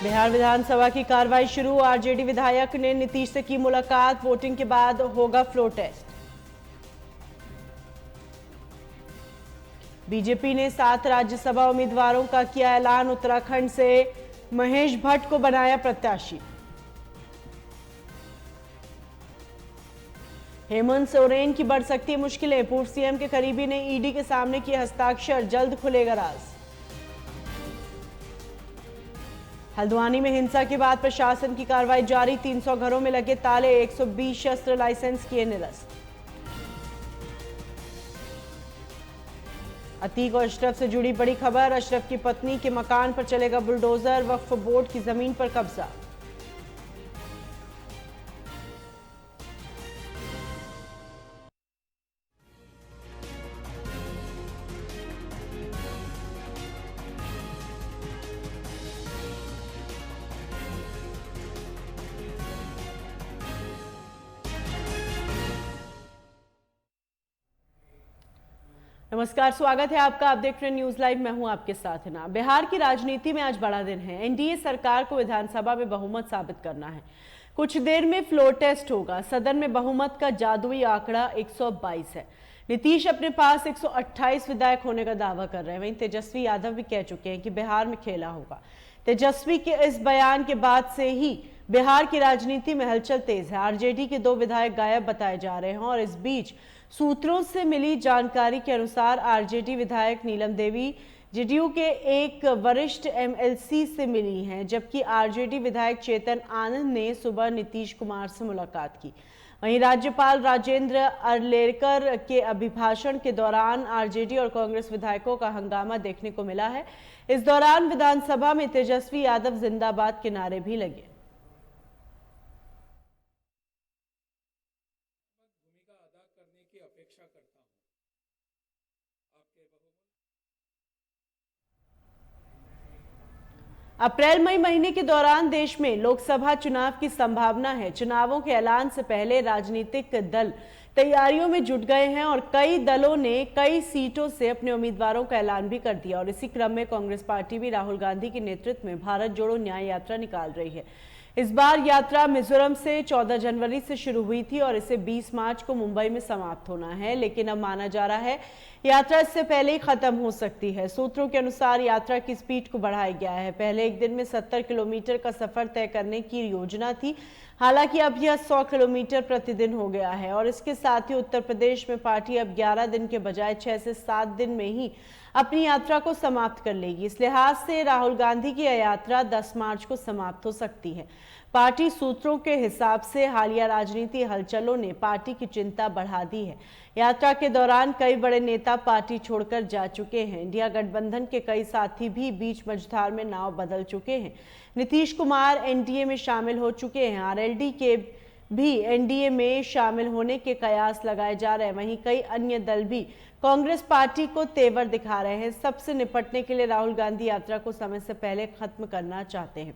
बिहार विधानसभा की कार्रवाई शुरू। आरजेडी विधायक ने नीतीश से की मुलाकात। वोटिंग के बाद होगा फ्लोर टेस्ट। बीजेपी ने 7 राज्यसभा उम्मीदवारों का किया ऐलान। उत्तराखंड से महेश भट्ट को बनाया प्रत्याशी। हेमंत सोरेन की बढ़ सकती मुश्किलें। पूर्व सीएम के करीबी ने ईडी के सामने किए हस्ताक्षर। जल्द खुलेगा राज। हल्द्वानी में हिंसा के बाद प्रशासन की कार्रवाई जारी। 300 घरों में लगे ताले। 120 शस्त्र लाइसेंस किए निरस्त। अतीक और अशरफ से जुड़ी बड़ी खबर। अशरफ की पत्नी के मकान पर चलेगा बुलडोजर। वक्फ बोर्ड की जमीन पर कब्जा। नमस्कार, स्वागत है आपका। आप देख रहे हैं न्यूज लाइव। मैं हूं आपके साथ ना। बिहार की राजनीति में आज बड़ा दिन है। एनडीए सरकार को विधानसभा में बहुमत साबित करना है। कुछ देर में फ्लोर टेस्ट होगा। सदन में बहुमत का जादुई आंकड़ा 122 है। नीतीश अपने पास 128 विधायक होने का दावा कर रहे हैं। वहीं तेजस्वी यादव भी कह चुके हैं कि बिहार में खेला होगा। तेजस्वी के इस बयान के बाद से ही बिहार की राजनीति में हलचल तेज है। आरजेडी के 2 विधायक गायब बताए जा रहे हैं और इस बीच सूत्रों से मिली जानकारी के अनुसार आरजेडी विधायक नीलम देवी जेडीयू के एक वरिष्ठ एमएलसी से मिली हैं, जबकि आरजेडी विधायक चेतन आनंद ने सुबह नीतीश कुमार से मुलाकात की। वहीं राज्यपाल राजेंद्र अर्लेकर के अभिभाषण के दौरान आरजेडी और कांग्रेस विधायकों का हंगामा देखने को मिला है। इस दौरान विधानसभा में तेजस्वी यादव जिंदाबाद के नारे भी लगे। अप्रैल मई महीने के दौरान देश में लोकसभा चुनाव की संभावना है। चुनावों के ऐलान से पहले राजनीतिक दल तैयारियों में जुट गए हैं और कई दलों ने कई सीटों से अपने उम्मीदवारों का ऐलान भी कर दिया। और इसी क्रम में कांग्रेस पार्टी भी राहुल गांधी के नेतृत्व में भारत जोड़ो न्याय यात्रा निकाल रही है। इस बार यात्रा मिजोरम से 14 जनवरी से शुरू हुई थी और इसे 20 मार्च को मुंबई में समाप्त होना है, लेकिन अब माना जा रहा है यात्रा इससे पहले ही खत्म हो सकती है। सूत्रों के अनुसार यात्रा की स्पीड को बढ़ाया गया है। पहले एक दिन में 70 किलोमीटर का सफर तय करने की योजना थी, हालांकि अब यह 100 किलोमीटर प्रतिदिन हो गया है। और इसके साथ ही उत्तर प्रदेश में पार्टी अब 11 दिन के बजाय 6 से 7 दिन में ही अपनी यात्रा को समाप्त कर लेगी। इस लिहाज से राहुल गांधी की यह यात्रा 10 मार्च को समाप्त हो सकती है। पार्टी सूत्रों के हिसाब से हालिया राजनीति हलचलों ने पार्टी की चिंता बढ़ा दी है। यात्रा के दौरान कई बड़े नेता पार्टी छोड़कर जा चुके हैं। इंडिया गठबंधन के कई साथी भी बीच मझधार में नाव बदल चुके हैं। नीतीश कुमार एनडीए में शामिल हो चुके हैं। आरएलडी के भी एनडीए में शामिल होने के कयास लगाए जा रहे हैं। वहीं कई अन्य दल भी कांग्रेस पार्टी को तेवर दिखा रहे हैं। सबसे निपटने के लिए राहुल गांधी यात्रा को समय से पहले खत्म करना चाहते हैं।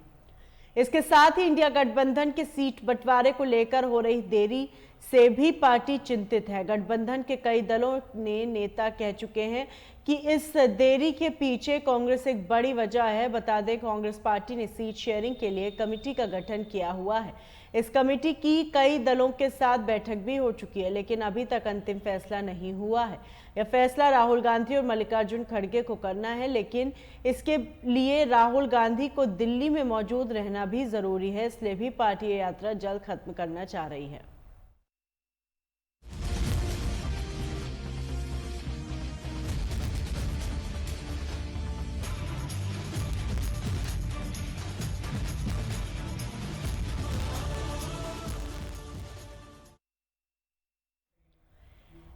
इसके साथ ही इंडिया गठबंधन के सीट बंटवारे को लेकर हो रही देरी से भी पार्टी चिंतित है। गठबंधन के कई दलों ने नेता कह चुके हैं कि इस देरी के पीछे कांग्रेस एक बड़ी वजह है। बता दें, कांग्रेस पार्टी ने सीट शेयरिंग के लिए कमेटी का गठन किया हुआ है। इस कमेटी की कई दलों के साथ बैठक भी हो चुकी है, लेकिन अभी तक अंतिम फैसला नहीं हुआ है। यह फैसला राहुल गांधी और मल्लिकार्जुन खड़गे को करना है, लेकिन इसके लिए राहुल गांधी को दिल्ली में मौजूद रहना भी जरूरी है। इसलिए भी पार्टी ये यात्रा जल्द खत्म करना चाह रही है।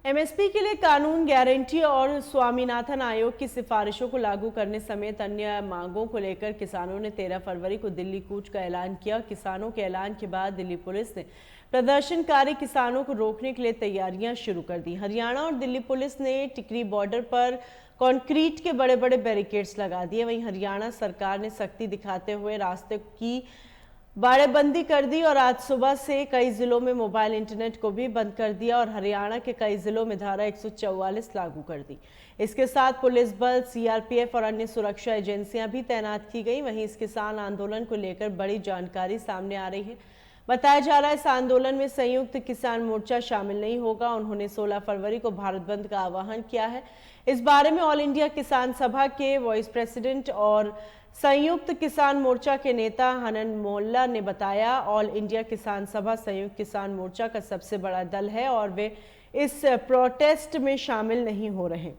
एमएसपी के लिए कानून गारंटी और स्वामीनाथन आयोग की सिफारिशों को लागू करने समेत अन्य मांगों को लेकर किसानों ने 13 फरवरी को दिल्ली कूच का ऐलान किया। किसानों के ऐलान के बाद दिल्ली पुलिस ने प्रदर्शनकारी किसानों को रोकने के लिए तैयारियां शुरू कर दी। हरियाणा और दिल्ली पुलिस ने टिकरी बॉर्डर पर कंक्रीट के बड़े बड़े बैरिकेड्स लगा दिए। वहीं हरियाणा सरकार ने सख्ती दिखाते हुए रास्ते की बाड़ेबंदी कर दी और आज सुबह से कई जिलों में मोबाइल इंटरनेट को भी बंद कर दिया और हरियाणा के कई जिलों में धारा 144 लागू कर दी। इसके साथ पुलिस बल, सीआरपीएफ और अन्य सुरक्षा एजेंसियां भी तैनात की गई। वहीं इस किसान आंदोलन को लेकर बड़ी जानकारी सामने आ रही है। बताया जा रहा है इस आंदोलन में संयुक्त किसान मोर्चा शामिल नहीं होगा। उन्होंने 16 फरवरी को भारत बंद का आह्वान किया है। इस बारे में ऑल इंडिया किसान सभा के वाइस प्रेसिडेंट और संयुक्त किसान मोर्चा के नेता हनन मोल्ला ने बताया, ऑल इंडिया किसान सभा संयुक्त किसान मोर्चा का सबसे बड़ा दल है और वे इस प्रोटेस्ट में शामिल नहीं हो रहे।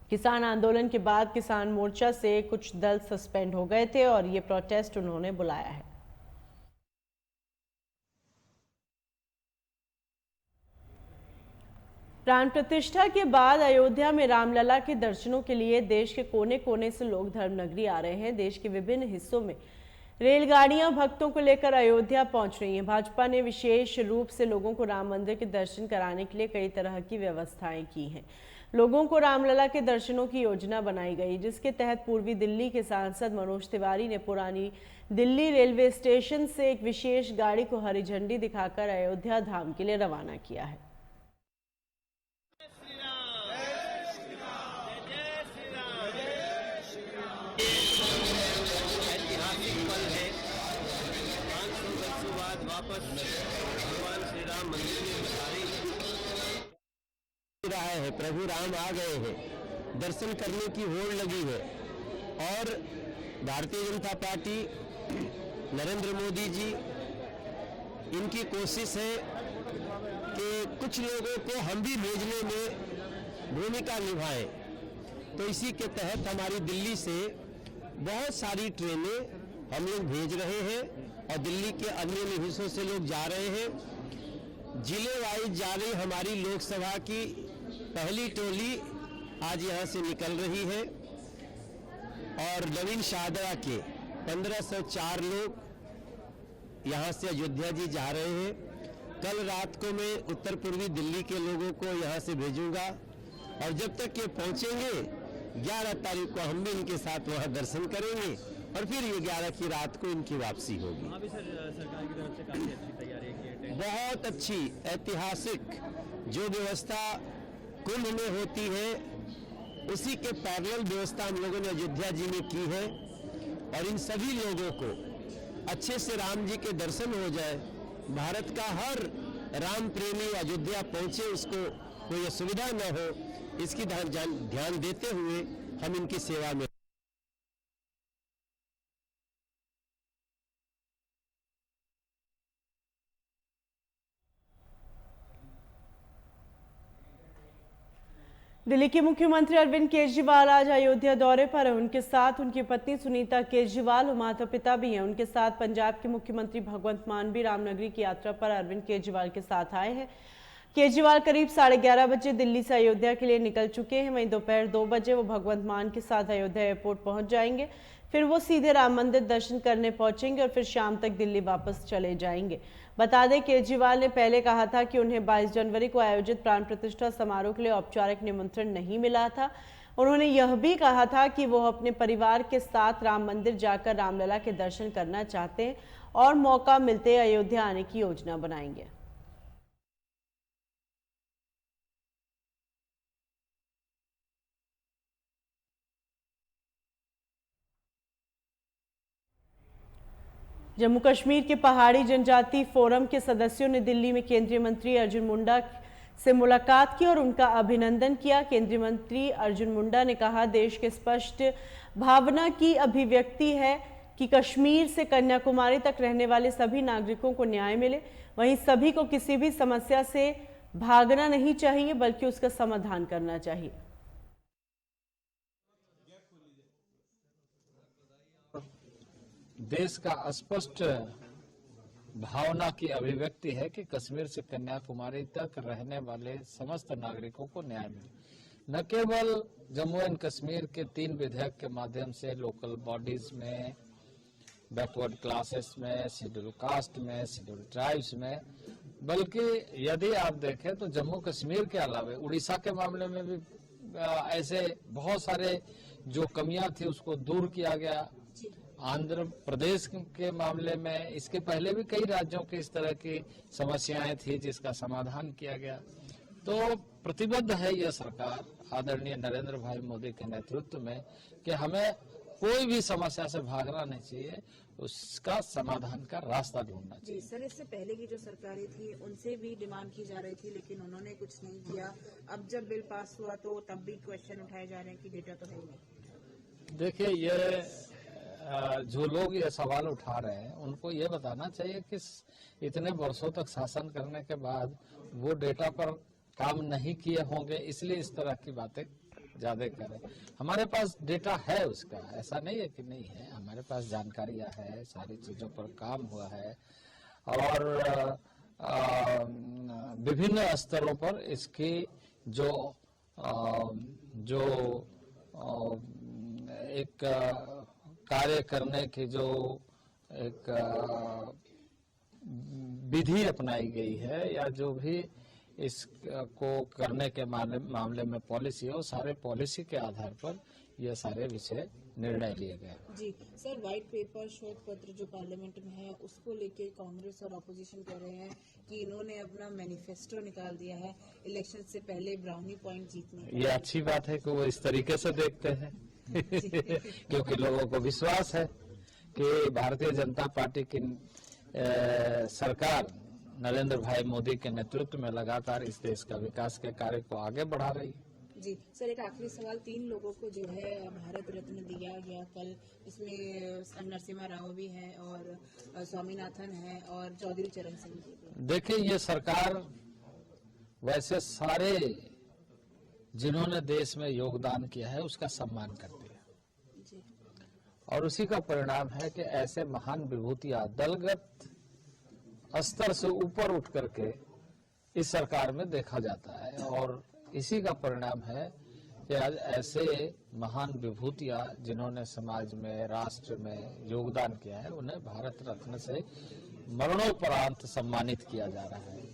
किसान आंदोलन के बाद किसान मोर्चा से कुछ दल सस्पेंड हो गए थे और ये प्रोटेस्ट उन्होंने बुलाया है। प्राण प्रतिष्ठा के बाद अयोध्या में रामलला के दर्शनों के लिए देश के कोने कोने से लोग धर्मनगरी आ रहे हैं। देश के विभिन्न हिस्सों में रेलगाड़ियां भक्तों को लेकर अयोध्या पहुंच रही हैं। भाजपा ने विशेष रूप से लोगों को राम मंदिर के दर्शन कराने के लिए कई तरह की व्यवस्थाएं की हैं। लोगों को रामलला के दर्शनों की योजना बनाई गई, जिसके तहत पूर्वी दिल्ली के सांसद मनोज तिवारी ने पुरानी दिल्ली रेलवे स्टेशन से एक विशेष गाड़ी को हरी झंडी दिखाकर अयोध्या धाम के लिए रवाना किया है। वापस भगवान श्री राम मंदिर में रहा है। प्रभु राम आ गए हैं, दर्शन करने की होड़ लगी है और भारतीय जनता पार्टी, नरेंद्र मोदी जी, इनकी कोशिश है कि कुछ लोगों को हम भी भेजने में भूमिका निभाएं। तो इसी के तहत हमारी दिल्ली से बहुत सारी ट्रेनें हम लोग भेज रहे हैं और दिल्ली के अन्य हिस्सों से लोग जा रहे हैं। जिले वाइज जा रही हमारी लोकसभा की पहली टोली आज यहाँ से निकल रही है और नवीन शाहदरा के 1504 लोग यहाँ से अयोध्या जी जा रहे हैं। कल रात को मैं उत्तर पूर्वी दिल्ली के लोगों को यहाँ से भेजूंगा और जब तक ये पहुँचेंगे 11 तारीख को हम भी इनके साथ वहाँ दर्शन करेंगे और फिर ये 11 की रात को इनकी वापसी होगी। वहाँ भी सरकार की तरफ से काफी अच्छी तैयारी की है। बहुत अच्छी ऐतिहासिक जो व्यवस्था कुंभ में होती है उसी के पैरेलल व्यवस्था हम लोगों ने अयोध्या जी में की है और इन सभी लोगों को अच्छे से राम जी के दर्शन हो जाए, भारत का हर राम प्रेमी अयोध्या पहुंचे, उसको कोई असुविधा न हो, इसकी ध्यान देते हुए हम इनकी सेवा में। दिल्ली के मुख्यमंत्री अरविंद केजरीवाल आज अयोध्या दौरे पर है। उनके साथ उनकी पत्नी सुनीता केजरीवाल और माता पिता भी हैं। उनके साथ पंजाब के मुख्यमंत्री भगवंत मान भी रामनगरी की यात्रा पर अरविंद केजरीवाल के साथ आए हैं। केजरीवाल करीब 11:30 बजे दिल्ली से अयोध्या के लिए निकल चुके हैं। वहीं दोपहर 2 बजे वो भगवंत मान के साथ अयोध्या एयरपोर्ट पहुंच जाएंगे। फिर वो सीधे राम मंदिर दर्शन करने पहुंचेंगे और फिर शाम तक दिल्ली वापस चले जाएंगे। बता दें, केजरीवाल ने पहले कहा था कि उन्हें 22 जनवरी को आयोजित प्राण प्रतिष्ठा समारोह के लिए औपचारिक निमंत्रण नहीं मिला था। उन्होंने यह भी कहा था कि वो अपने परिवार के साथ राम मंदिर जाकर रामलला के दर्शन करना चाहते हैं और मौका मिलते अयोध्या आने की योजना बनाएंगे। जम्मू कश्मीर के पहाड़ी जनजाति फोरम के सदस्यों ने दिल्ली में केंद्रीय मंत्री अर्जुन मुंडा से मुलाकात की और उनका अभिनंदन किया। केंद्रीय मंत्री अर्जुन मुंडा ने कहा, देश के स्पष्ट भावना की अभिव्यक्ति है कि कश्मीर से कन्याकुमारी तक रहने वाले सभी नागरिकों को न्याय मिले। वहीं सभी को किसी भी समस्या से भागना नहीं चाहिए बल्कि उसका समाधान करना चाहिए। देश का स्पष्ट भावना की अभिव्यक्ति है कि कश्मीर से कन्याकुमारी तक रहने वाले समस्त नागरिकों को न्याय मिले। न केवल जम्मू एंड कश्मीर के 3 विधेयक के माध्यम से लोकल बॉडीज में, बैकवर्ड क्लासेस में, शेड्यूल कास्ट में, शेड्यूल ट्राइब्स में, बल्कि यदि आप देखें तो जम्मू कश्मीर के अलावा उड़ीसा के मामले में भी ऐसे बहुत सारे जो कमियां थी उसको दूर किया गया। आंध्र प्रदेश के मामले में इसके पहले भी कई राज्यों की इस तरह की समस्याएं थी जिसका समाधान किया गया। तो प्रतिबद्ध है यह सरकार आदरणीय नरेंद्र भाई मोदी के नेतृत्व में कि हमें कोई भी समस्या से भागना नहीं चाहिए, उसका समाधान का रास्ता ढूंढना चाहिए। जी सर, इससे पहले की जो सरकारें थी उनसे भी डिमांड की जा रही थी लेकिन उन्होंने कुछ नहीं किया। अब जब बिल पास हुआ तो तब भी क्वेश्चन उठाए जा रहे हैं कि डेटा तो है ही नहीं। देखिए, ये जो लोग ये सवाल उठा रहे हैं उनको ये बताना चाहिए कि इतने वर्षों तक शासन करने के बाद वो डेटा पर काम नहीं किए होंगे, इसलिए इस तरह की बातें ज्यादा करें। हमारे पास डेटा है उसका, ऐसा नहीं है कि नहीं है, हमारे पास जानकारियां है, सारी चीजों पर काम हुआ है और विभिन्न स्तरों पर इसकी जो एक कार्य करने की जो एक विधि अपनाई गई है या जो भी इसको करने के मामले में पॉलिसी है, वो सारे पॉलिसी के आधार पर ये सारे विषय निर्णय लिए गए। जी सर, व्हाइट पेपर शोध पत्र जो पार्लियामेंट में है उसको लेके कांग्रेस और ऑपोजिशन कह रहे हैं कि इन्होंने अपना मैनिफेस्टो निकाल दिया है इलेक्शन से पहले ब्राउनी पॉइंट जीतने का। ये अच्छी बात है कि वो इस तरीके से देखते हैं क्योंकि लोगों को विश्वास है कि भारतीय जनता पार्टी की सरकार नरेंद्र भाई मोदी के नेतृत्व में लगातार इस देश का विकास के कार्य को आगे बढ़ा रही है। जी सर, एक आखिरी सवाल, 3 लोगों को जो है भारत रत्न दिया गया कल, इसमें नरसिम्हा राव भी है और स्वामीनाथन है और चौधरी चरण सिंह भी। देखिए, ये सरकार वैसे सारे जिन्होंने देश में योगदान किया है उसका सम्मान करती है जी। और उसी का परिणाम है कि ऐसे महान विभूतियां दलगत स्तर से ऊपर उठ करके इस सरकार में देखा जाता है और इसी का परिणाम है कि आज ऐसे महान विभूतियां जिन्होंने समाज में, राष्ट्र में योगदान किया है, उन्हें भारत रत्न से मरणोपरांत सम्मानित किया जा रहा है।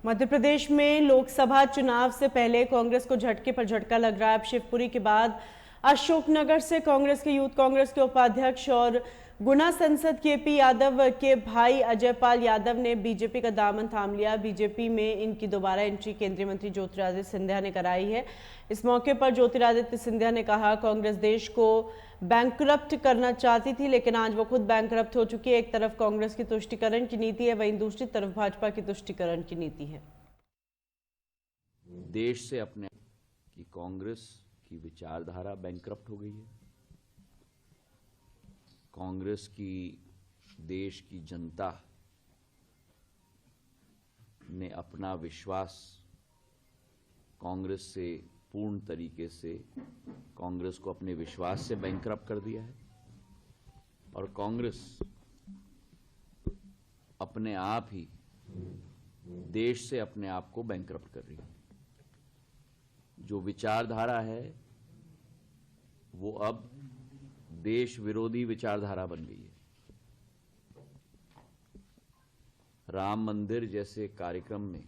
मध्य प्रदेश में लोकसभा चुनाव से पहले कांग्रेस को झटके पर झटका लग रहा है। अब शिवपुरी के बाद अशोकनगर से कांग्रेस के यूथ कांग्रेस के उपाध्यक्ष और गुना सांसद केपी यादव के भाई अजय पाल यादव ने बीजेपी का दामन थाम लिया। बीजेपी में इनकी दोबारा एंट्री केंद्रीय मंत्री ज्योतिरादित्य सिंधिया ने कराई है। इस मौके पर ज्योतिरादित्य सिंधिया ने कहा, कांग्रेस देश को बैंकरप्ट करना चाहती थी लेकिन आज वो खुद बैंकरप्ट हो चुकी है। एक तरफ कांग्रेस की तुष्टीकरण की नीति है, वहीं दूसरी तरफ भाजपा की तुष्टीकरण की नीति है। देश से अपने की कांग्रेस की विचारधारा बैंकरप्ट हो गई है। कांग्रेस की देश की जनता ने अपना विश्वास कांग्रेस से पूर्ण तरीके से कांग्रेस को अपने विश्वास से बैंकरप्ट कर दिया है और कांग्रेस अपने आप ही देश से अपने आप को बैंकरप्ट कर रही है। जो विचारधारा है वो अब देश विरोधी विचारधारा बन गई है। राम मंदिर जैसे कार्यक्रम में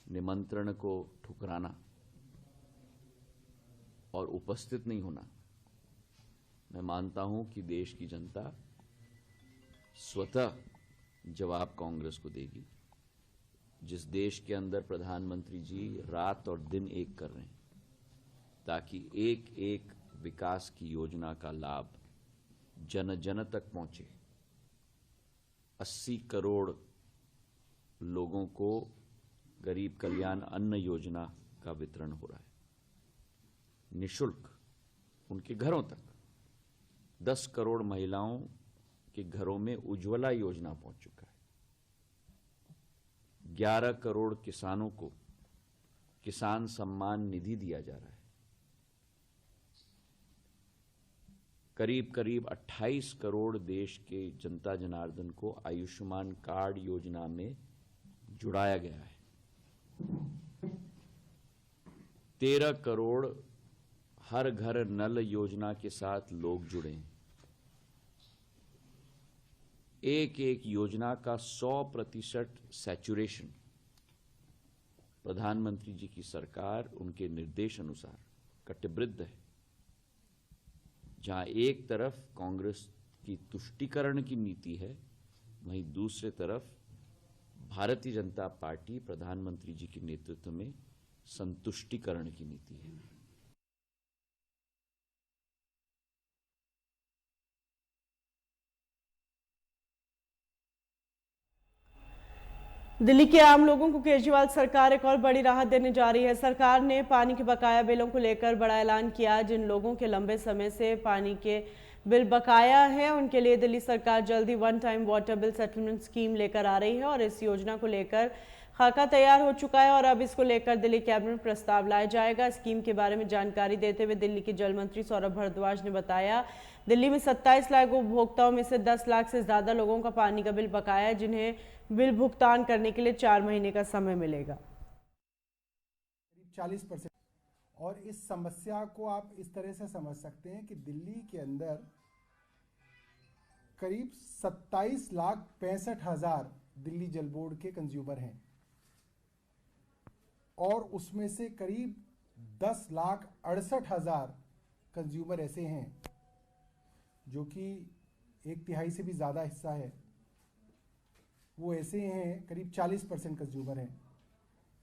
निमंत्रण को ठुकराना और उपस्थित नहीं होना, मैं मानता हूं कि देश की जनता स्वतः जवाब कांग्रेस को देगी। जिस देश के अंदर प्रधानमंत्री जी रात और दिन एक कर रहे हैं ताकि एक एक विकास की योजना का लाभ जन जन तक पहुंचे। 80 करोड़ लोगों को गरीब कल्याण अन्न योजना का वितरण हो रहा है निःशुल्क उनके घरों तक। 10 करोड़ महिलाओं के घरों में उज्ज्वला योजना पहुंच चुका है। 11 करोड़ किसानों को किसान सम्मान निधि दिया जा रहा है। करीब करीब 28 करोड़ देश के जनता जनार्दन को आयुष्मान कार्ड योजना में जुड़ाया गया है। 13 करोड़ हर घर नल योजना के साथ लोग जुड़े हैं। एक एक योजना का 100% सैचुरेशन प्रधानमंत्री जी की सरकार उनके निर्देश अनुसार कटिबद्ध है। जहां एक तरफ कांग्रेस की तुष्टीकरण की नीति है, वहीं दूसरी तरफ भारतीय जनता पार्टी प्रधानमंत्री जी के नेतृत्व में संतुष्टीकरण की नीति है। दिल्ली के आम लोगों को केजरीवाल सरकार एक और बड़ी राहत देने जा रही है। सरकार ने पानी के बकाया बिलों को लेकर बड़ा ऐलान किया। जिन लोगों के लंबे समय से पानी के बिल बकाया है, उनके लिए दिल्ली सरकार जल्दी one time water bill settlement scheme लेकर आ रही है और इस योजना को लेकर खाका तैयार हो चुका है और अब इसको लेकर दिल्ली कैबिनेट में प्रस्ताव लाया जाएगा। स्कीम के बारे में जानकारी देते हुए दिल्ली के जल मंत्री सौरभ भारद्वाज ने बताया, दिल्ली में 27 लाख उपभोक्ताओं में से 10 लाख से ज्यादा लोगों का पानी का बिल बकाया है, जिन्हें बिल भुगतान करने के लिए 4 महीने का समय मिलेगा। 40%। और इस समस्या को आप इस तरह से समझ सकते हैं कि दिल्ली के अंदर करीब 27,65,000 दिल्ली जल बोर्ड के कंज्यूमर हैं और उसमें से करीब 10,68,000 कंज्यूमर ऐसे हैं जो कि 1/3 से भी ज़्यादा हिस्सा है, वो ऐसे हैं, करीब 40% कंज्यूमर हैं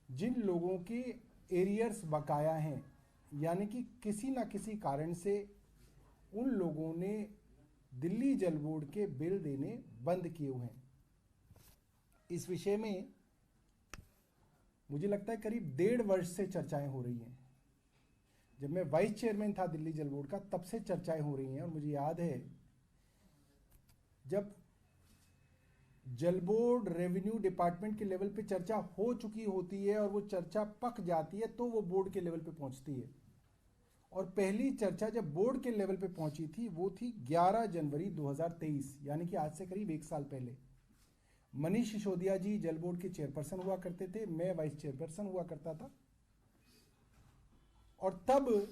जिन लोगों के एरियर्स बकाया हैं, यानी कि किसी ना किसी कारण से उन लोगों ने दिल्ली जल बोर्ड के बिल देने बंद किए हुए हैं। इस विषय में मुझे लगता है करीब 1.5 वर्ष से चर्चाएं हो रही हैं। जब मैं वाइस चेयरमैन था दिल्ली जल बोर्ड का, तब से चर्चाएं हो रही हैं और मुझे याद है जब जल बोर्ड रेवेन्यू डिपार्टमेंट के लेवल पे चर्चा हो चुकी होती है और वो चर्चा पक जाती है तो वो बोर्ड के लेवल पे पहुंचती है। और पहली चर्चा जब बोर्ड के लेवल पे पहुंची थी वो थी 11 जनवरी 2023, यानी कि आज से करीब 1 साल पहले। मनीष सिसोदिया जी जल बोर्ड के चेयरपर्सन हुआ करते थे, मैं वाइस चेयरपर्सन हुआ करता था और तब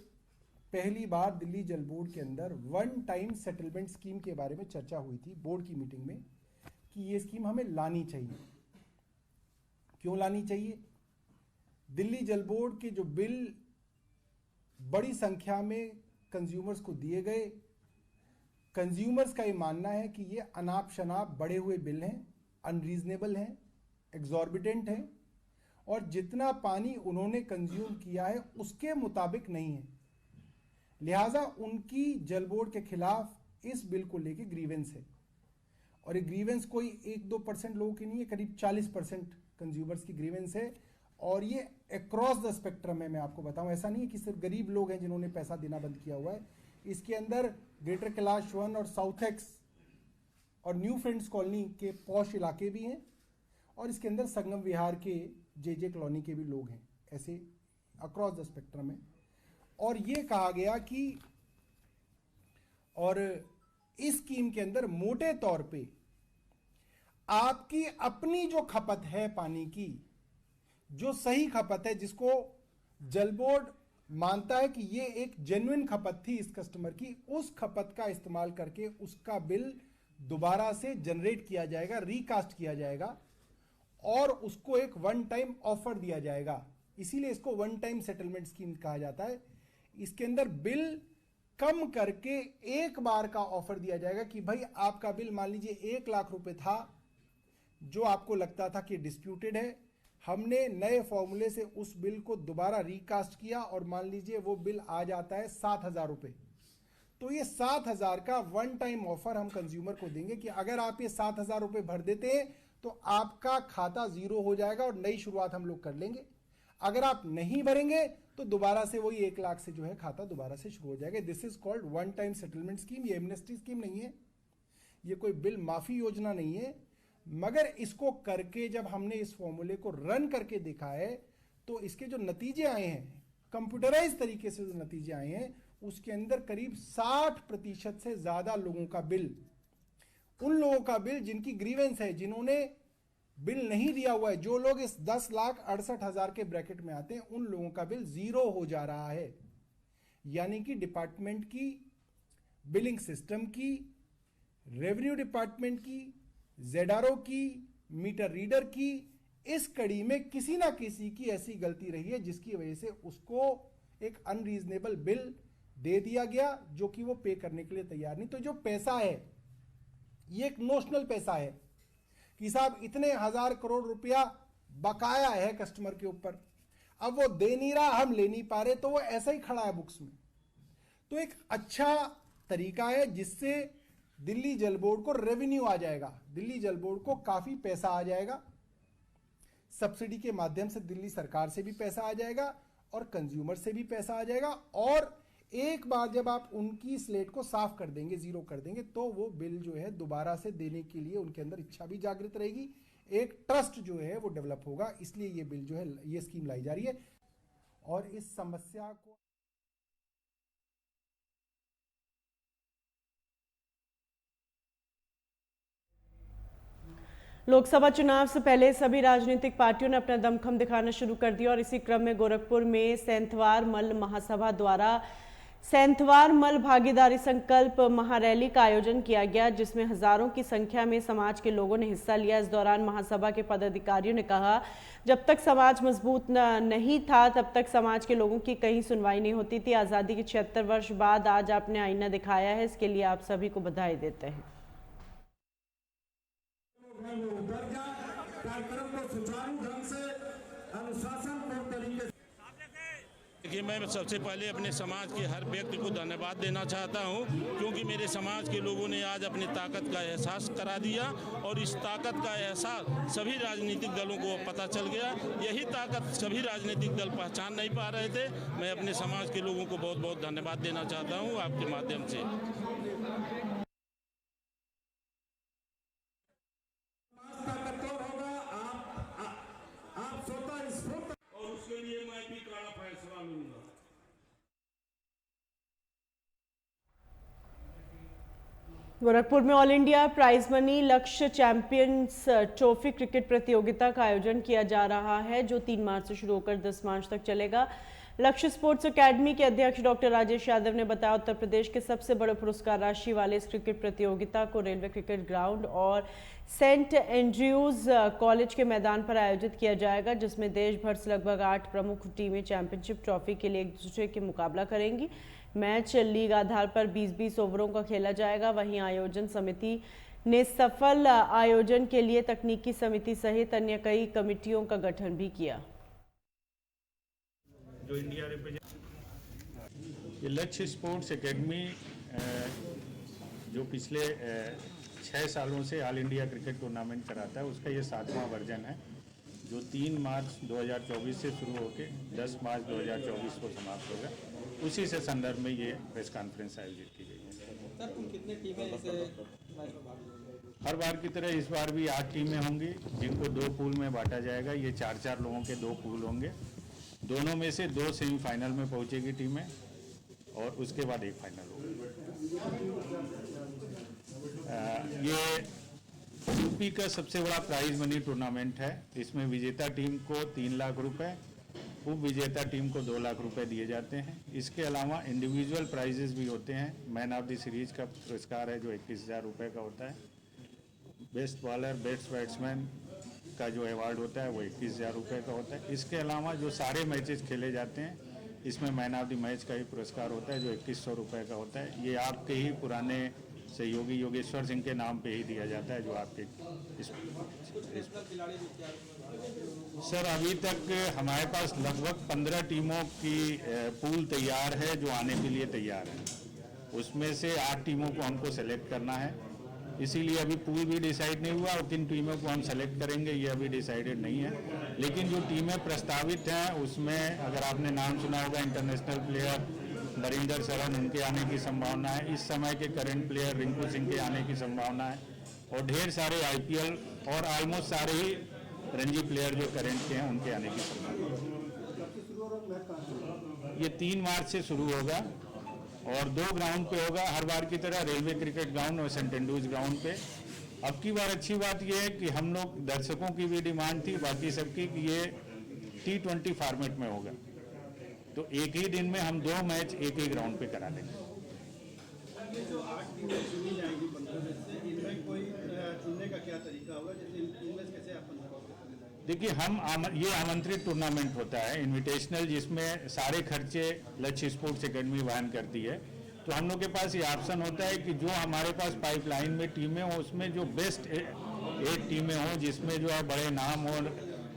पहली बार दिल्ली जल बोर्ड के अंदर वन टाइम सेटलमेंट स्कीम के बारे में चर्चा हुई थी बोर्ड की मीटिंग में कि ये स्कीम हमें लानी चाहिए। क्यों लानी चाहिए? दिल्ली जल बोर्ड के जो बिल बड़ी संख्या में कंज्यूमर्स को दिए गए, कंज्यूमर्स का ये मानना है कि ये अनाप शनाप बढ़े हुए बिल हैं, अनरीजनेबल हैं, एग्जॉर्बिटेंट हैं और जितना पानी उन्होंने कंज्यूम किया है उसके मुताबिक नहीं है। लिहाजा उनकी जल बोर्ड के खिलाफ इस बिल को लेके ग्रीवेंस है और ये ग्रीवेंस कोई 1-2% लोगों की नहीं है, करीब 40% कंज्यूमर्स की ग्रीवेंस है और ये अक्रॉस द स्पेक्ट्रम है। मैं आपको बताऊं, ऐसा नहीं है कि सिर्फ गरीब लोग हैं जिन्होंने पैसा देना बंद किया हुआ है। इसके अंदर ग्रेटर कैलाश वन और साउथ एक्स और न्यू फ्रेंड्स कॉलोनी के पॉश इलाके भी हैं और इसके अंदर संगम विहार के जे कॉलोनी के भी लोग हैं, ऐसे अक्रॉस द स्पेक्ट्रम है। और ये कहा गया कि और इस स्कीम के अंदर मोटे तौर पे आपकी अपनी जो खपत है पानी की, जो सही खपत है, जिसको जल बोर्ड मानता है कि ये एक जेन्युइन खपत थी इस कस्टमर की, उस खपत का इस्तेमाल करके उसका बिल दोबारा से जनरेट किया जाएगा, रिकास्ट किया जाएगा और उसको एक वन टाइम ऑफर दिया जाएगा। इसीलिए इसको वन टाइम सेटलमेंट स्कीम कहा जाता है। इसके अंदर बिल कम करके एक बार का ऑफर दिया जाएगा कि भाई आपका बिल मान लीजिए 1 लाख रुपए था जो आपको लगता था कि डिस्प्यूटेड है, हमने नए फॉर्मूले से उस बिल को दोबारा रिकास्ट किया और मान लीजिए वो बिल आ जाता है 7,000 रुपए, तो ये 7,000 का वन टाइम ऑफर हम कंज्यूमर को देंगे कि अगर आप ये 7,000 रुपए भर देते हैं तो आपका खाता जीरो हो जाएगा और नई शुरुआत हम लोग कर लेंगे। अगर आप नहीं भरेंगे तो दोबारा से वही 1 लाख से जो है खाता दोबारा से शुरू हो जाएगा। This is called one time settlement scheme. ये एमनेस्टी स्कीम नहीं है, ये कोई बिल माफी योजना नहीं है, मगर इसको करके जब हमने इस फॉर्मूले को रन करके देखा है तो इसके जो नतीजे आए हैं, कंप्यूटराइज तरीके से जो नतीजे आए हैं, उसके अंदर करीब 60% से ज्यादा लोगों का बिल, उन लोगों का बिल जिनकी ग्रीवेंस है, जिन्होंने बिल नहीं दिया हुआ है, जो लोग इस 10,68,000 के ब्रैकेट में आते हैं, उन लोगों का बिल जीरो हो जा रहा है। यानी कि डिपार्टमेंट की, बिलिंग सिस्टम की, रेवेन्यू डिपार्टमेंट की, ZRO की, मीटर रीडर की, इस कड़ी में किसी ना किसी की ऐसी गलती रही है जिसकी वजह से उसको एक अनरीजनेबल बिल दे दिया गया जो कि वो पे करने के लिए तैयार नहीं। तो जो पैसा है ये एक नोशनल पैसा है कि साहब इतने 1000 करोड़ रुपया बकाया है कस्टमर के ऊपर, अब वो दे नहीं रहा, हम ले नहीं पा रहे, तो वो ऐसा ही खड़ा है बुक्स में। तो एक अच्छा तरीका है जिससे दिल्ली जल बोर्ड को रेवेन्यू आ जाएगा, दिल्ली जल बोर्ड को काफी पैसा आ जाएगा, सब्सिडी के माध्यम से दिल्ली सरकार से भी पैसा आ जाएगा और कंज्यूमर से भी पैसा आ जाएगा। और एक बार जब आप उनकी स्लेट को साफ कर देंगे, जीरो कर देंगे, तो वो बिल जो है दोबारा से देने के लिए उनके अंदर इच्छा भी जागृत रहेगी, एक ट्रस्ट जो है वो डेवलप होगा। इसलिए ये बिल जो है, ये स्कीम लाई जा रही है और इस समस्या को लोकसभा चुनाव से पहले सभी राजनीतिक पार्टियों ने अपना दमखम दिखाना शुरू कर दिया और इसी क्रम में गोरखपुर में सेंथवार मल्ल महासभा द्वारा सेंथवार मल्ल भागीदारी संकल्प महारैली का आयोजन किया गया, जिसमें हजारों की संख्या में समाज के लोगों ने हिस्सा लिया। इस दौरान महासभा के पदाधिकारियों ने कहा, जब तक समाज मजबूत नहीं था तब तक समाज के लोगों की कहीं सुनवाई नहीं होती थी। आज़ादी के 76 वर्ष बाद आज आपने आईना दिखाया है, इसके लिए आप सभी को बधाई देते हैं। देखिए, मैं सबसे पहले अपने समाज के हर व्यक्ति को धन्यवाद देना चाहता हूं, क्योंकि मेरे समाज के लोगों ने आज अपनी ताकत का एहसास करा दिया और इस ताकत का एहसास सभी राजनीतिक दलों को पता चल गया। यही ताकत सभी राजनीतिक दल पहचान नहीं पा रहे थे। मैं अपने समाज के लोगों को बहुत बहुत धन्यवाद देना चाहता हूँ आपके माध्यम से। गोरखपुर में ऑल इंडिया प्राइज मनी लक्ष्य चैंपियंस ट्रॉफी क्रिकेट प्रतियोगिता का आयोजन किया जा रहा है, जो 3 मार्च से शुरू होकर 10 मार्च तक चलेगा। लक्ष्य स्पोर्ट्स एकेडमी के अध्यक्ष डॉक्टर राजेश यादव ने बताया, उत्तर प्रदेश के सबसे बड़े पुरस्कार राशि वाले इस क्रिकेट प्रतियोगिता को रेलवे क्रिकेट ग्राउंड और सेंट एंड्रयूज कॉलेज के मैदान पर आयोजित किया जाएगा, जिसमें देश भर से लगभग 8 प्रमुख टीमें चैंपियनशिप ट्रॉफी के लिए एक दूसरे के मुकाबला करेंगी। मैच लीग आधार पर 20-20 ओवरों का खेला जाएगा। वहीं आयोजन समिति ने सफल आयोजन के लिए तकनीकी समिति सहित अन्य कई कमेटियों का गठन भी किया। जो इंडिया ये लक्ष्य स्पोर्ट्स एकेडमी जो पिछले 6 सालों से ऑल इंडिया क्रिकेट टूर्नामेंट कराता है, उसका ये 7वां वर्जन है, जो 3 मार्च 2024 से शुरू होकर 10 मार्च 2024 को समाप्त होगा। उसी से संदर्भ में ये प्रेस कॉन्फ्रेंस आयोजित की गई है। सर, कुल कितने टीमें इस मैच में भाग लेंगी? हर बार की तरह इस बार भी 8 टीमें होंगी, जिनको 2 पूल में बांटा जाएगा। ये 4-4 लोगों के 2 पूल होंगे। दोनों में से 2 सेमीफाइनल में पहुंचेगी टीमें और उसके बाद एक फाइनल होगा। ये यूपी का सबसे बड़ा प्राइज मनी टूर्नामेंट है। इसमें विजेता टीम को 3 लाख रुपए, उप विजेता टीम को 2 लाख रुपए दिए जाते हैं। इसके अलावा इंडिविजुअल प्राइजेस भी होते हैं। मैन ऑफ द सीरीज का पुरस्कार है जो 21,000 रुपये का होता है। बेस्ट बॉलर, बेस्ट बैट्समैन का जो अवार्ड होता है वो 21,000 रुपये का होता है। इसके अलावा जो सारे मैचेस खेले जाते हैं, इसमें मैन ऑफ द मैच का ही पुरस्कार होता है जो 2100 रुपये का होता है। ये आपके ही पुराने सहयोगी योगेश्वर सिंह के नाम पे ही दिया जाता है, जो आपके सर अभी तक हमारे पास लगभग 15 टीमों की पूल तैयार है जो आने के लिए तैयार है। उसमें से 8 टीमों को हमको सेलेक्ट करना है, इसीलिए अभी पूल भी डिसाइड नहीं हुआ और किन टीमों को हम सेलेक्ट करेंगे ये अभी डिसाइडेड नहीं है। लेकिन जो टीमें प्रस्तावित हैं उसमें अगर आपने नाम सुना होगा, इंटरनेशनल प्लेयर नरिंदर शरण, उनके आने की संभावना है। इस समय के करंट प्लेयर रिंकू सिंह के आने की संभावना है और ढेर सारे IPL और ऑलमोस्ट सारे ही रणजी प्लेयर जो करंट के हैं उनके आने की संभावना है। ये 3 मार्च से शुरू होगा और 2 ग्राउंड पे होगा, हर बार की तरह रेलवे क्रिकेट ग्राउंड और सेंट एंड्रयूज ग्राउंड पे। अब की बार अच्छी बात यह है कि हम लोग दर्शकों की भी डिमांड थी, बाकी सबकी, कि ये T20 फॉर्मेट में होगा, तो एक ही दिन में हम 2 मैच एक ही ग्राउंड पे करा देंगे। ये जो 8 टीमें चुनी जाएंगी 15 में से, इनमें कोई चुनने का क्या क्या तरीका होगा, जैसे इनमें कैसे आप 15 को? देखिए ये आमंत्रित टूर्नामेंट होता है इनविटेशनल, जिसमें सारे खर्चे लक्ष्य स्पोर्ट्स एकेडमी वहन करती है। तो हम लोग के पास ये ऑप्शन होता है कि जो हमारे पास पाइपलाइन में टीमें हो उसमें जो बेस्ट 8 टीमें हों, जिसमें जो है बड़े नाम हो,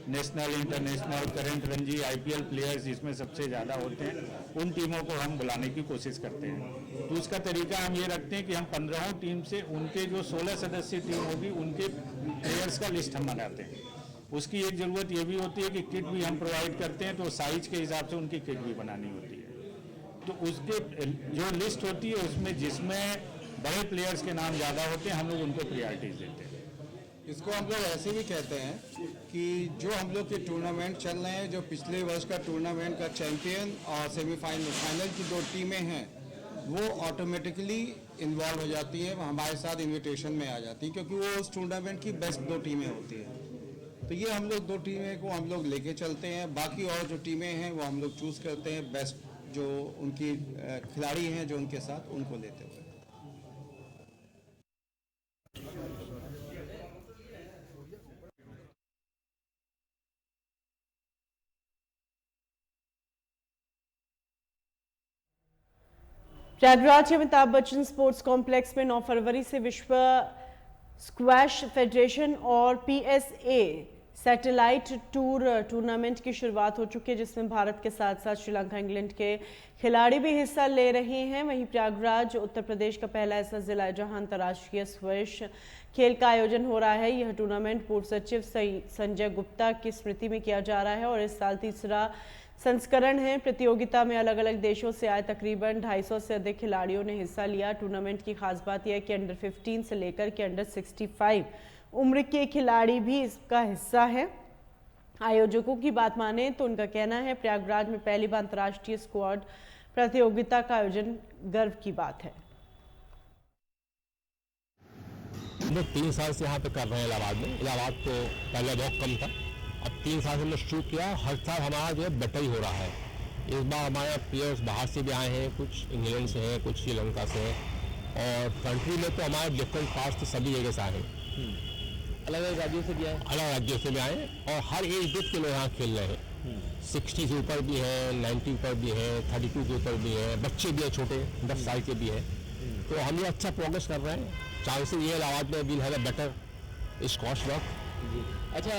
national international current Ranji IPL players जिसमें सबसे ज़्यादा होते हैं, उन टीमों को हम बुलाने की कोशिश करते हैं। तो उसका तरीका हम ये रखते हैं कि हम 15 टीम से उनके जो 16 सदस्यीय टीम होगी उनके प्लेयर्स का लिस्ट हम मंगाते हैं। उसकी एक ज़रूरत ये भी होती है कि किट भी हम प्रोवाइड करते हैं, तो साइज के हिसाब से उनकी किट भी बनानी होती है। तो उसके जो लिस्ट होती है उसमें जिसमें बड़े प्लेयर्स के नाम ज़्यादा होते हैं हम लोग उनको प्रायोरिटीज देते हैं। इसको हम लोग ऐसे भी कहते हैं कि जो हम लोग के टूर्नामेंट चल रहे हैं, जो पिछले वर्ष का टूर्नामेंट का चैंपियन और सेमीफाइनल फाइनल की 2 टीमें हैं, वो ऑटोमेटिकली इन्वॉल्व हो जाती है, हमारे साथ इनविटेशन में आ जाती है, क्योंकि वो उस टूर्नामेंट की बेस्ट 2 टीमें होती हैं। तो ये हम लोग 2 टीमें को हम लोग लेके चलते हैं, बाकी और जो टीमें हैं वो हम लोग चूज करते हैं, बेस्ट जो उनकी खिलाड़ी हैं जो उनके साथ, उनको लेते हुए। प्रयागराज के अमिताभ बच्चन स्पोर्ट्स कॉम्प्लेक्स में 9 फरवरी से विश्व स्क्वैश फेडरेशन और PSA सैटेलाइट टूर्नामेंट की शुरुआत हो चुकी है, जिसमें भारत के साथ साथ श्रीलंका, इंग्लैंड के खिलाड़ी भी हिस्सा ले रहे हैं। वहीं प्रयागराज उत्तर प्रदेश का पहला ऐसा जिला है जहां अंतर्राष्ट्रीय स्क्वैश खेल का आयोजन हो रहा है। यह टूर्नामेंट पूर्व सचिव संजय गुप्ता की स्मृति में किया जा रहा है और इस साल 3रा संस्करण है। प्रतियोगिता में अलग अलग देशों से आए तकरीबन 250 से अधिक खिलाड़ियों ने हिस्सा लिया। टूर्नामेंट की खास बात यह है कि अंडर 15 से लेकर के अंडर 65 उम्र के खिलाड़ी भी इसका हिस्सा है। आयोजकों की बात माने तो उनका कहना है प्रयागराज में पहली बार अंतर्राष्ट्रीय स्क्वाड प्रतियोगिता का आयोजन गर्व की बात है। हम लोग 3 साल से यहाँ पे कर रहे हैं इलाहाबाद में। इलाहाबाद तो पहले बहुत कम था, अब 3 साल से हमने शुरू किया। हर साल हमारा जो है बेटर ही हो रहा है। इस बार हमारे प्लेयर्स बाहर से भी आए हैं, कुछ इंग्लैंड से हैं, कुछ श्रीलंका से हैं, और कंट्री में तो हमारे डिफरेंट पार्ट्स तो सभी जगह से आए हैं, अलग अलग राज्यों से भी आए, अलग राज्यों से भी आए, और हर एज ग्रुप के लोग यहाँ खेल रहे हैं। 60 से ऊपर भी हैं, 90 ऊपर भी हैं, 32 के ऊपर भी हैं, बच्चे भी हैं, छोटे 10 साल के भी हैं। तो हम लोग अच्छा प्रोग्रेस कर रहे हैं। चांसेस ये इलाहाबाद में will have a better squash work. अच्छा,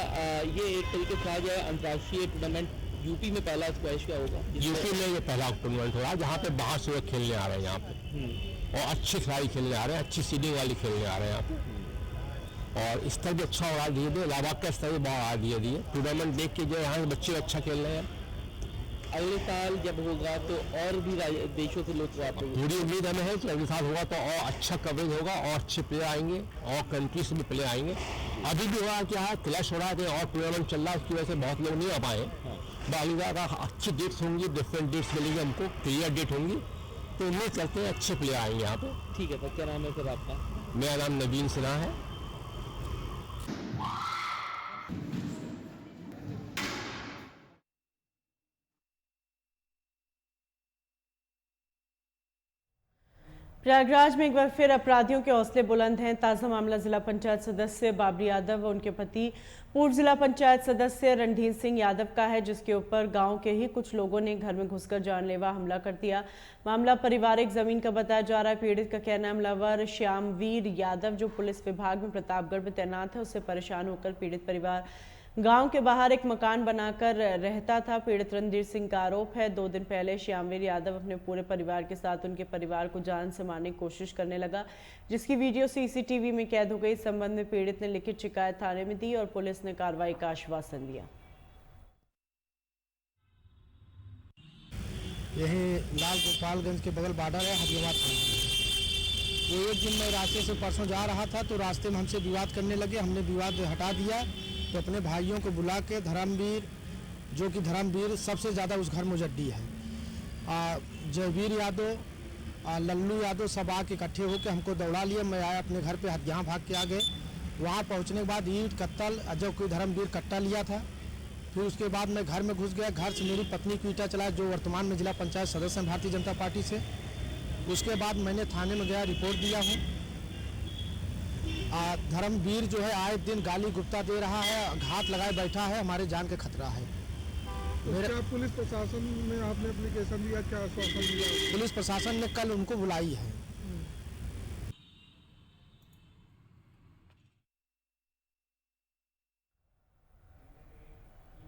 ये एक तरीके से आ जाए अंतर्राष्ट्रीय टूर्नामेंट यूपी में पहला स्क्वैश का होगा। यूपी में ये पहला टूर्नामेंट हो रहा है जहाँ पे बाहर से लोग खेलने आ रहे हैं यहाँ पे, और अच्छे खिलाड़ी खेलने आ रहे हैं, अच्छी सीडिंग वाली खेलने आ रहे हैं यहाँ पे, और स्तर भी अच्छा हो रहा है धीरे धीरे। इलाहाबाद का स्तर भी बढ़ रहा है धीरे धीरे। टूर्नामेंट देख के जो यहाँ के बच्चे अच्छा खेल रहे हैं। अगले साल जब होगा तो और भी देशों से लोग पूरी उम्मीद हमें है कि अगले साल होगा तो और अच्छा कवरेज होगा, और अच्छे प्लेयर आएंगे, और कंट्री से भी प्लेयर आएंगे। अभी भी हो रहा है क्या है, क्लैश हो रहा है और टूर्नामेंट चल रहा है, उसकी वजह से बहुत लोग नहीं आ पाए। अगली अच्छी डेट्स होंगी, डिफरेंट डेट्स मिलेंगी हमको, क्लियर डेट होंगी, तो उम्मीद करते हैं अच्छे प्लेयर आएंगे यहाँ पे। ठीक है सर, क्या नाम है सर आपका? मेरा नाम नवीन सिन्हा है। प्रयागराज में एक बार फिर अपराधियों के हौसले बुलंद हैं। ताज़ा मामला जिला पंचायत सदस्य बाबरी यादव व उनके पति पूर्व जिला पंचायत सदस्य रणधीर सिंह यादव का है, जिसके ऊपर गांव के ही कुछ लोगों ने घर में घुसकर जानलेवा हमला कर दिया। मामला पारिवारिक जमीन का बताया जा रहा है। पीड़ित का कहना है हमलावर श्यामवीर यादव, जो पुलिस विभाग में प्रतापगढ़ में तैनात है, उससे परेशान होकर पीड़ित परिवार गांव के बाहर एक मकान बनाकर रहता था। पीड़ित रणधीर सिंह का आरोप है 2 दिन पहले श्यामवीर यादव अपने पूरे परिवार के साथ उनके परिवार को जान से मारने की कोशिश करने लगा, जिसकी वीडियो CCTV में कैद हो गई। इस संबंध में पीड़ित ने लिखित शिकायत थाने में दी और पुलिस ने कार्रवाई का आश्वासन दिया। यही लाल गोपालगंज के बगल बॉर्डर है हरियाबाद थाना। वो एक दिन मैं रास्ते से परसों जा रहा था तो रास्ते में हमसे विवाद करने लगे। हमने विवाद हटा दिया तो अपने भाइयों को बुला के धर्मवीर, जो कि धर्मवीर सबसे ज़्यादा उस घर मुजड्डी है, जयवीर यादव, लल्लू यादव, सब आके इकट्ठे होकर हमको दौड़ा लिए। मैं आया अपने घर पे, यहाँ भाग के आ गए। वहाँ पहुँचने के बाद ईंट कत्तल जो कोई धर्मवीर कट्टा लिया था। फिर उसके बाद मैं घर में घुस गया। घर से मेरी पत्नी को ईंटा चलाया, जो वर्तमान में जिला पंचायत सदस्य हैं भारतीय जनता पार्टी से। उसके बाद मैंने थाने में गया, रिपोर्ट दिया हूँ। धर्मवीर जो है आए दिन गाली गुप्ता दे रहा है, घात लगाए बैठा है, हमारे जान के खतरा है। क्या पुलिस प्रशासन में आपने एप्लीकेशन दिया, क्या आश्वासन दिया? पुलिस प्रशासन ने कल उनको बुलाई है।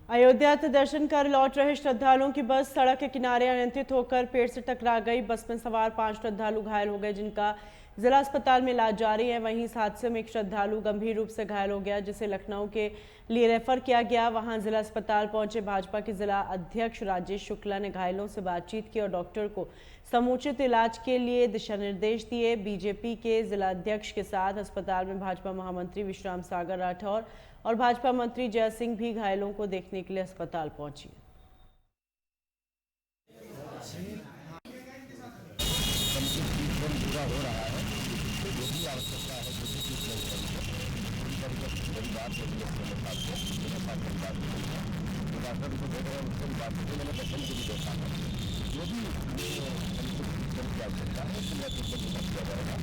अयोध्या से दर्शन कर लौट रहे श्रद्धालुओं की बस सड़क के किनारे अनियंत्रित होकर पेड़ से टकरा गई। बस में सवार 5 श्रद्धालु घायल हो गए, जिनका जिला अस्पताल में इलाज जारी है। वहीं इस हादसे में एक श्रद्धालु गंभीर रूप से घायल हो गया, जिसे लखनऊ के लिए रेफर किया गया। वहां जिला अस्पताल पहुंचे भाजपा के जिला अध्यक्ष राजेश शुक्ला ने घायलों से बातचीत की और डॉक्टर को समुचित इलाज के लिए दिशा निर्देश दिए। बीजेपी के जिला अध्यक्ष के साथ अस्पताल में भाजपा महामंत्री विश्राम सागर राठौर और भाजपा मंत्री जय सिंह भी घायलों को देखने के लिए अस्पताल पहुंची। पूरा हो रहा है, तो जो भी आवश्यकता है, जो भी चीज पूरी तरीके से परिवार से डॉक्टर को देख रहे हैं, उससे भी बात की। मैंने दर्शन के भी देखा है, जो भी की आवश्यकता है किया जाएगा।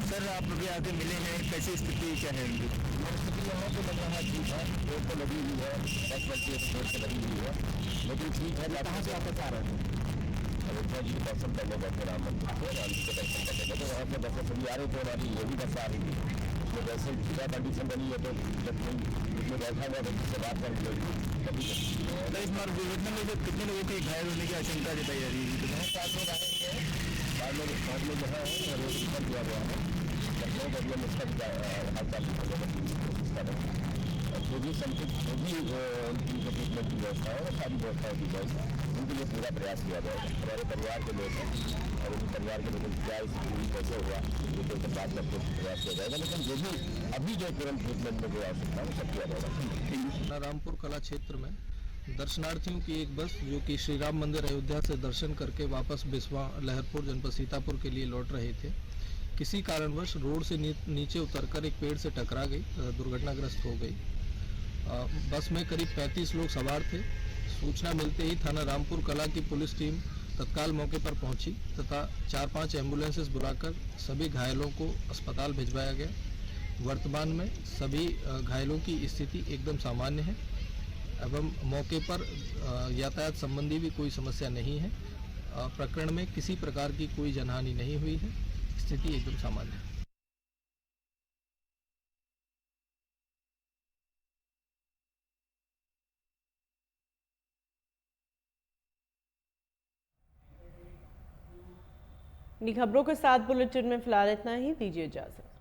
सर, आप अभी आगे मिले हैं, कैसी स्थिति क्या है? स्थिति यहाँ तो लग रहा है ठीक है, रोड तो लगी हुई है, 10 बजे रोड से लगी हुई है, लेकिन ठीक है। कहाँ से वापस आ रहे थे? अयोध्या जी के दर्शन करने बैठे राम मंदिर को, राम जी के दर्शन करने बैठे, वहाँ से बसें सभी आ रही थी, हमारी ये भी बस आ रही थी। उसमें वैसे क्या कंडीशन बनी है, तो जब कोई उसमें बैठा हुआ व्यक्ति से बात कर लेगी तभी। इस बार दुर्घटना में जो कितने लोगों के घायल होने की आशंका जताई जा रही है? 4 लोग आए हैं, 4 लोग जो है रोड पर दिया गया है। लखनऊ में हम इसका हालचाल करने की कोशिश कर रहे हैं, और जो भी संतुष्ट जो भी उनकी ट्रीटमेंट की व्यवस्था है, वो सारी व्यवस्थाएं की जाएगी, उनके लिए पूरा प्रयास किया जाएगा। हमारे परिवार के लोग हैं और उनके परिवार के लोगों क्या स्थिति कैसे हुआ, ये तो बात करके प्रयास किया जाएगा, लेकिन जो भी अभी जो तुरंत ट्रीटमेंट में जो आवश्यकता है वो सब किया जाएगा। रामपुर कला क्षेत्र में दर्शनार्थियों की एक बस जो कि श्री राम मंदिर अयोध्या से दर्शन करके वापस बिस्वा लहरपुर जनपद सीतापुर के लिए लौट रहे थे, किसी कारणवश रोड से नीचे उतरकर एक पेड़ से टकरा गई, दुर्घटनाग्रस्त हो गई। बस में करीब 35 लोग सवार थे। सूचना मिलते ही थाना रामपुर कला की पुलिस टीम तत्काल मौके पर पहुंची तथा 4-5 एम्बुलेंसेस बुलाकर सभी घायलों को अस्पताल भिजवाया गया। वर्तमान में सभी घायलों की स्थिति एकदम सामान्य है एवं मौके पर यातायात संबंधी भी कोई समस्या नहीं है। प्रकरण में किसी प्रकार की कोई जनहानि नहीं हुई है, स्थिति एकदम सामान्य है। खबरों के साथ बुलेटिन में फिलहाल इतना ही, दीजिए इजाजत।